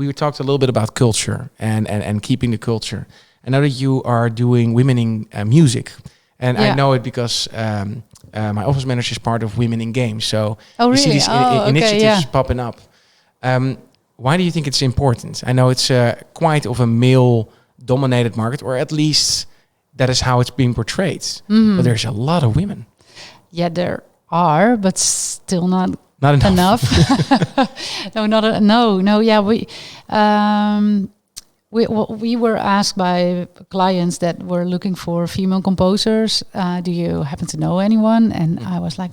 we talked a little bit about culture and keeping the culture. I know that you are doing Women in Music. And I know it because my office manager is part of Women in Games. So you see these initiatives popping up. Why do you think it's important? I know it's quite of a male-dominated market, or at least that is how it's being portrayed. But there's a lot of women. Yeah, there are, but still not enough. No. Yeah, we were asked by clients that were looking for female composers. Do you happen to know anyone? And I was like,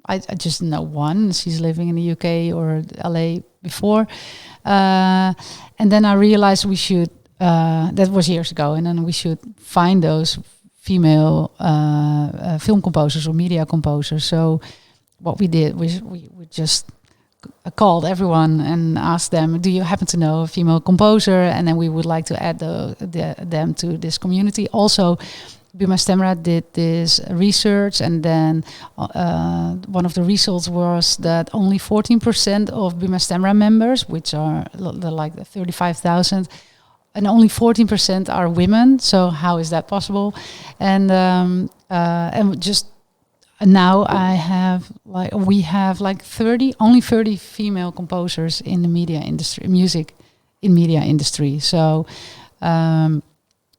I just know one. She's living in the UK or LA before. And then I realized we should, that was years ago, and then we should find those female film composers or media composers. So what we did was we just called everyone and asked them, do you happen to know a female composer? And then we would like to add them to this community. Also, Buma Stemra did this research, and then one of the results was that only 14% of Buma Stemra members, which are like 35,000, and only 14% are women. So how is that possible? And just now we have like 30 female composers in the media industry, music in media industry. So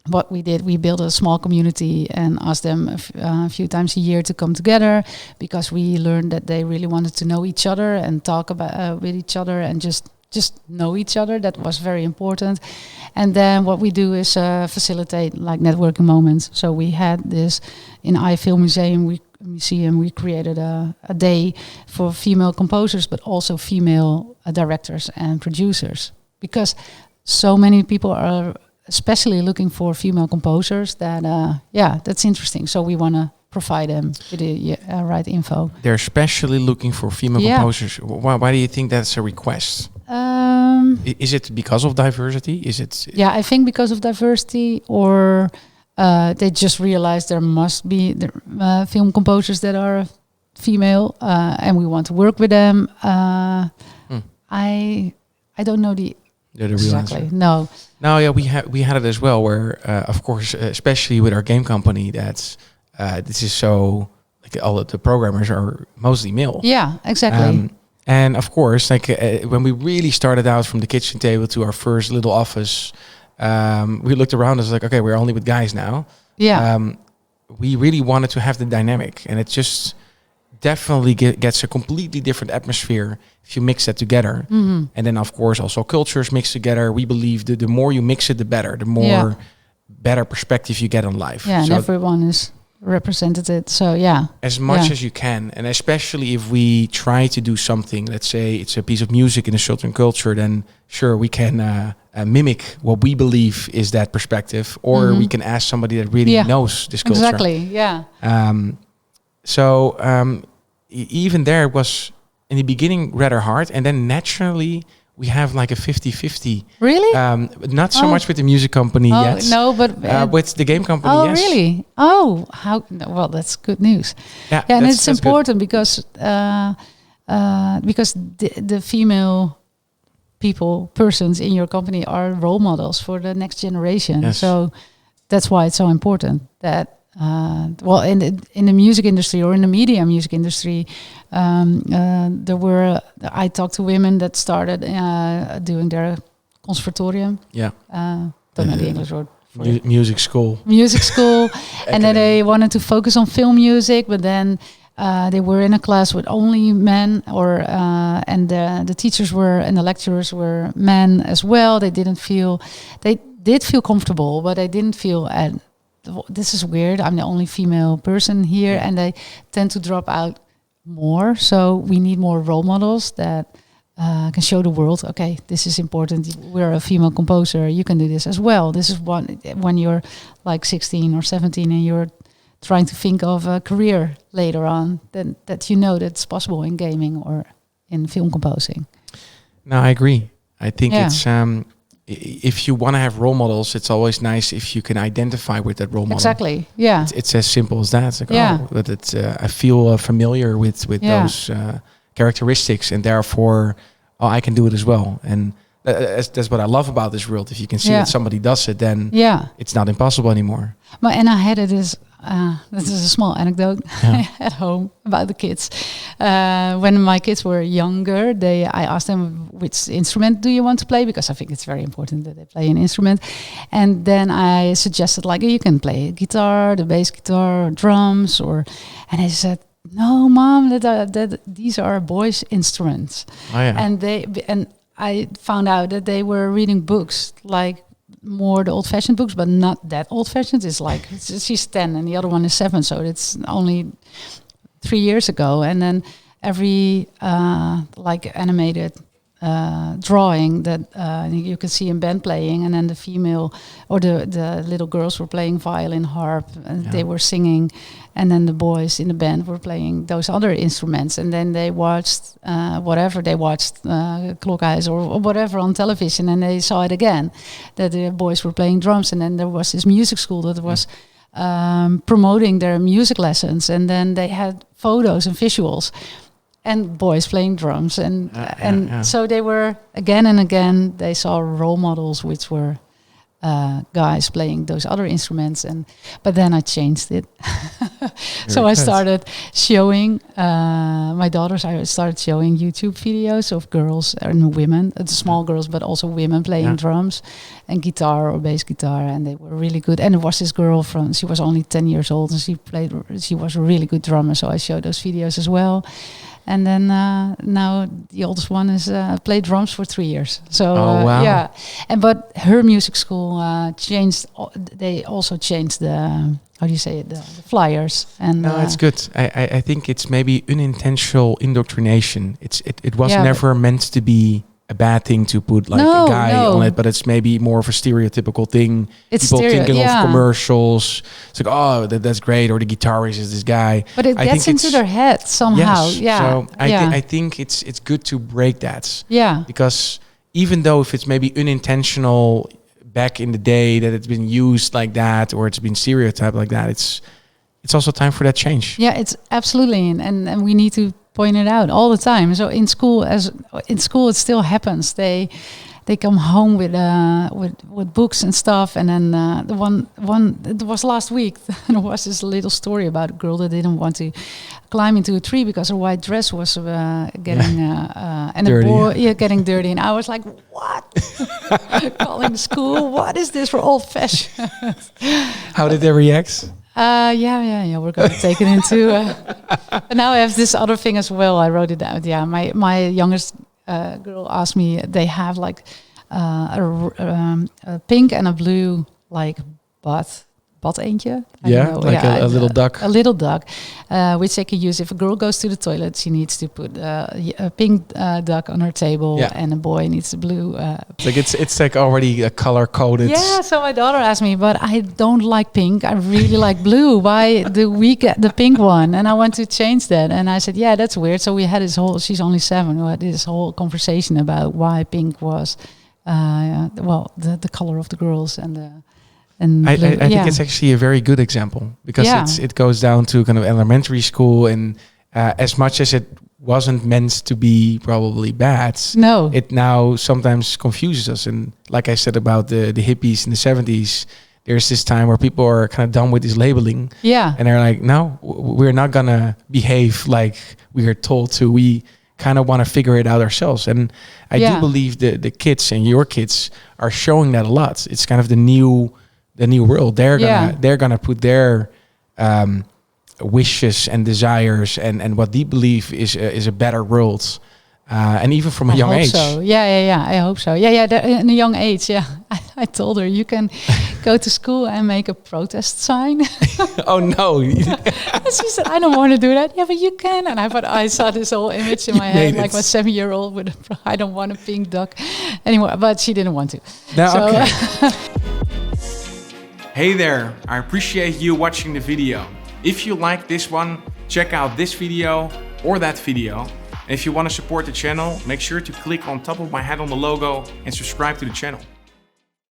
what we did, we built a small community and asked them a few times a year to come together, because we learned that they really wanted to know each other and talk about with each other and just know each other. That was very important. And then what we do is facilitate like networking moments. So we had this in iFilm Museum. We created a day for female composers, but also female directors and producers, because so many people are especially looking for female composers that that's interesting. So we want to provide them with the right info. They're especially looking for female composers. Why do you think that's a request? Is it because of diversity? Is it? Yeah, I think because of diversity, or they just realized there must be film composers that are female, and we want to work with them. I don't know the exactly. No. No, yeah, we had it as well. Where of course, especially with our game company, that's this is so like all of the programmers are mostly male. Yeah, exactly. And of course, like when we really started out from the kitchen table to our first little office, we looked around and was like, okay, we're only with guys now. Yeah. We really wanted to have the dynamic, and it just definitely gets a completely different atmosphere if you mix that together. Mm-hmm. And then, of course, also cultures mixed together. We believe that the more you mix it, the better. The more better perspective you get on life. Yeah, so and everyone is represented. So as much as you can, and especially if we try to do something, let's say it's a piece of music in a certain culture, then sure, we can mimic what we believe is that perspective, or we can ask somebody that really knows this culture. Exactly, yeah. So even there was in the beginning rather hard, and then naturally we have like a 50-50. Really? Not so much with the music company yet. No, but with the game company. Oh, yes. Really? Oh, how? Well, that's good news. Yeah, and it's important because the female persons in your company are role models for the next generation. Yes. So that's why it's so important that. In the music industry or in the media music industry, I talked to women that started doing their conservatorium. Yeah. Don't know the English word. Music school. Music school. And then they wanted to focus on film music, but then they were in a class with only men, and the teachers and the lecturers were men as well. They did feel comfortable, but they didn't feel this is weird. I'm the only female person here, and they tend to drop out more. So we need more role models that can show the world, okay, this is important. We're a female composer. You can do this as well. This is when you're like 16 or 17 and you're trying to think of a career later on, then that it's possible in gaming or in film composing. No, I agree. I think it's if you want to have role models, it's always nice if you can identify with that role model. Exactly. Yeah. It's as simple as that. It's like, but it's I feel familiar with those characteristics, and therefore, I can do it as well. And That's what I love about this world. If you can see that somebody does it, then it's not impossible anymore. But and I had it as this is a small anecdote at home about the kids. When my kids were younger, I asked them, which instrument do you want to play? Because I think it's very important that they play an instrument. And then I suggested, like, you can play guitar, the bass guitar, or drums, and they said, no, Mom, that these are boys' instruments. Oh, yeah. And I found out that they were reading books, like more the old-fashioned books, but not that old-fashioned. It's like she's 10 and the other one is 7, so it's only 3 years ago. And then every like animated drawing that you could see in band playing, and then the female or the little girls were playing violin, harp, and they were singing, and then the boys in the band were playing those other instruments. And then they watched whatever they watched, Klokhuis or whatever on television, and they saw it again, that the boys were playing drums. And then there was this music school that was promoting their music lessons, and then they had photos and visuals and boys playing drums, and so they were again and again they saw role models which were guys playing those other instruments. But then I changed it. So I started showing my daughters. I started showing YouTube videos of girls and women, small girls, but also women playing drums and guitar or bass guitar, and they were really good. And there was this girl she was only 10 years old, and she was a really good drummer. So I showed those videos as well. And then now the oldest one is played drums for 3 years. So but her music school changed. They also changed the the flyers. And it's good. I think it's maybe unintentional indoctrination. It was never meant to be a bad thing to put like a guy on it, but it's maybe more of a stereotypical thing. It's people thinking of commercials. It's like, oh, that's great, or the guitarist is this guy. But it gets into their head somehow. Yes. Yeah. So I think it's good to break that. Yeah. Because even though if it's maybe unintentional back in the day that it's been used like that, or it's been stereotyped like that, it's also time for that change. Yeah, it's absolutely, and we need to point it out all the time. So in school it still happens. They come home with books and stuff, and then the one it was last week. There was this little story about a girl that didn't want to climb into a tree because her white dress was getting and dirty. The boy getting dirty, and I was like, what? Calling the school, what is this for old-fashioned? How did they react? We're going to take it into. And now I have this other thing as well. I wrote it down. Yeah, my youngest girl asked me. They have like a pink and a blue like bad eendje. A little duck. A little duck, which they can use if a girl goes to the toilet. She needs to put a pink duck on her table, and a boy needs a blue. It's like already a color coded. Yeah. So my daughter asked me, but I don't like pink. I really like blue. Why do we get the pink one? And I want to change that. And I said, yeah, that's weird. So we had this whole. She's only 7. We had this whole conversation about why pink was, the color of the girls and the. I think it's actually a very good example, because it goes down to kind of elementary school, and as much as it wasn't meant to be probably bad, it now sometimes confuses us. And like I said about the hippies in the 70s, there's this time where people are kind of done with this labeling, and they're like, no, we're not gonna behave like we are told to. We kind of want to figure it out ourselves. And I do believe the kids and your kids are showing that a lot. It's kind of the new world. They're gonna put their wishes and desires and what they believe is a better world, and even from a young age. So. I hope so. In a young age. I told her, you can go to school and make a protest sign. Oh no! And she said, I don't want to do that. Yeah, but you can. And I saw this whole image in my head, like my 7-year-old with I don't want a pink duck anymore. But she didn't want to. Okay. Hey there, I appreciate you watching the video. If you like this one, check out this video or that video. And if you want to support the channel, make sure to click on top of my head on the logo and subscribe to the channel.